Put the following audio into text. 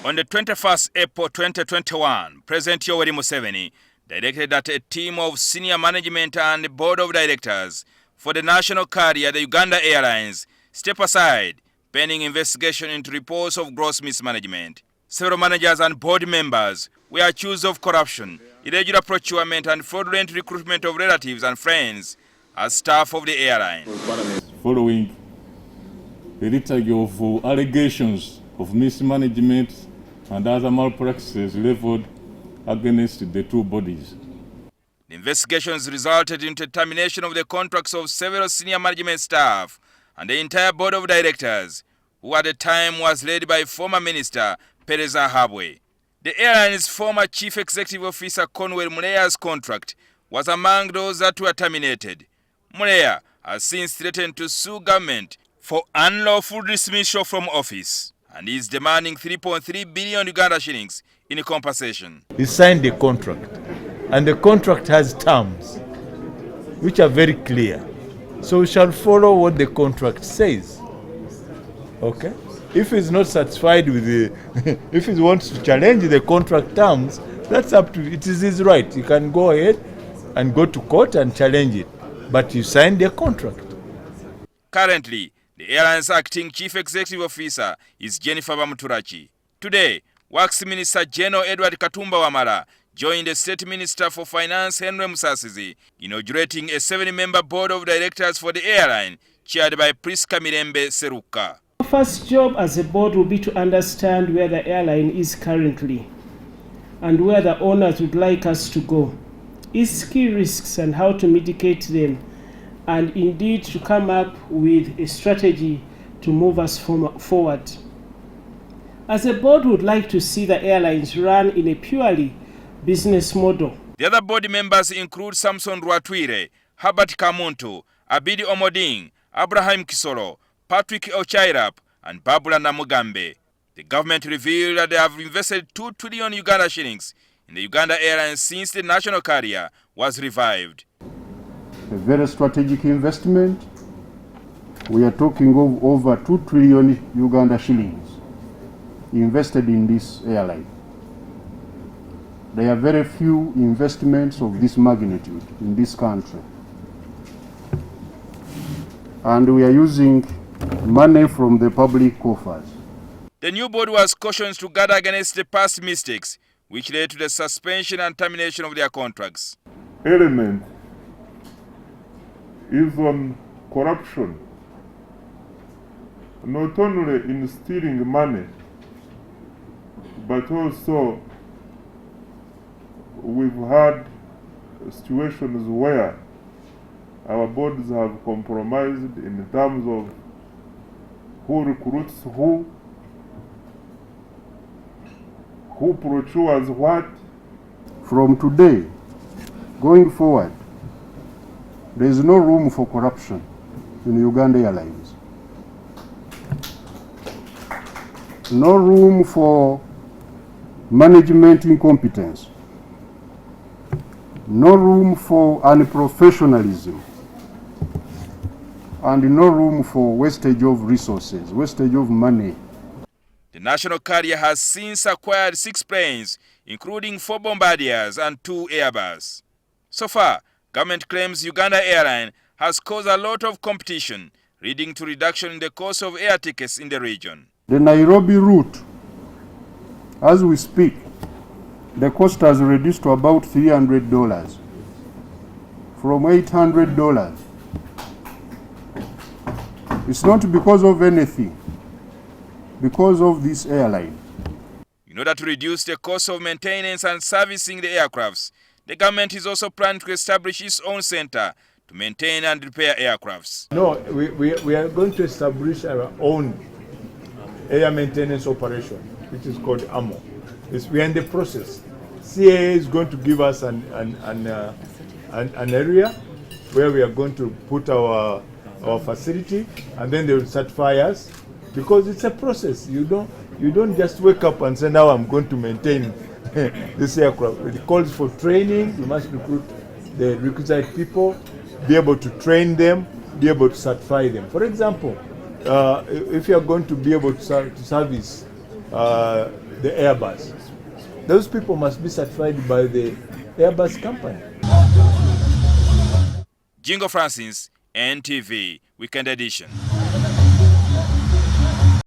On the 21st April 2021, President Yoweri Museveni directed that a team of senior management and board of directors for the national carrier, the Uganda Airlines, step aside pending investigation into reports of gross mismanagement. Several managers and board members were accused of corruption, irregular procurement and fraudulent recruitment of relatives and friends as staff of the airline. Following a litany of allegations of mismanagement and other malpractices leveled against the two bodies. The investigations resulted in the termination of the contracts of several senior management staff and the entire board of directors, who at the time was led by former minister Pereza Habwe. The airline's former chief executive officer Conwell Muleya's contract was among those that were terminated. Muleya has since threatened to sue government for unlawful dismissal from office and is demanding 3.3 billion Uganda shillings in compensation. He signed the contract, and the contract has terms which are very clear. So we shall follow what the contract says. Okay? If he's not satisfied with the, if he wants to challenge the contract terms, that's up to, it is his right. He can go ahead and go to court and challenge it. But you signed the contract. Currently, the airline's acting chief executive officer is Jennifer Bamuturachi. Today, Works Minister General Edward Katumba Wamala joined the State Minister for Finance Henry Musasizi, inaugurating a 7-member board of directors for the airline, chaired by Priscilla Mirembe Serukka. Our first job as a board will be to understand where the airline is currently and where the owners would like us to go, its key risks and how to mitigate them, and indeed to come up with a strategy to move us forward. As a board, we would like to see the airlines run in a purely business model. The other board members include Samson Rwatwire, Herbert Kamuntu, Abidi Omoding, Abraham Kisoro, Patrick Ochairap, and Babula Namugambe. The government revealed that they have invested 2 trillion Uganda shillings in the Uganda Airlines since the national carrier was revived. A very strategic investment. We are talking of over 2 trillion Uganda shillings invested in this airline. There are very few investments of this magnitude in this country. And we are using money from the public coffers. The new board was cautioned to guard against the past mistakes, which led to the suspension and termination of their contracts. Element is on corruption, not only in stealing money, but also we've had situations where our boards have compromised in terms of who recruits who procures what. From today, going forward, there is no room for corruption in Uganda Airlines. No room for management incompetence. No room for unprofessionalism. And no room for wastage of resources, wastage of money. The national carrier has since acquired 6 planes, including 4 Bombardiers and 2 Airbus. So far, government claims Uganda Airlines has caused a lot of competition, leading to reduction in the cost of air tickets in the region. The Nairobi route, as we speak, the cost has reduced to about $300 from $800. It's not because of anything, because of this airline. In order to reduce the cost of maintenance and servicing the aircrafts, the government is also planning to establish its own center to maintain and repair aircrafts. No, we are going to establish our own air maintenance operation, which is called AMO. We are in the process. CAA is going to give us an area where we are going to put our facility, and then they will certify us, because it's a process. You don't just wake up and say, now I'm going to maintain this aircraft. It calls for training. You must recruit the requisite people, be able to train them, be able to certify them. For example, if you are going to be able to service the Airbus. Those people must be certified by the Airbus company. Jingo Francis, NTV, Weekend Edition.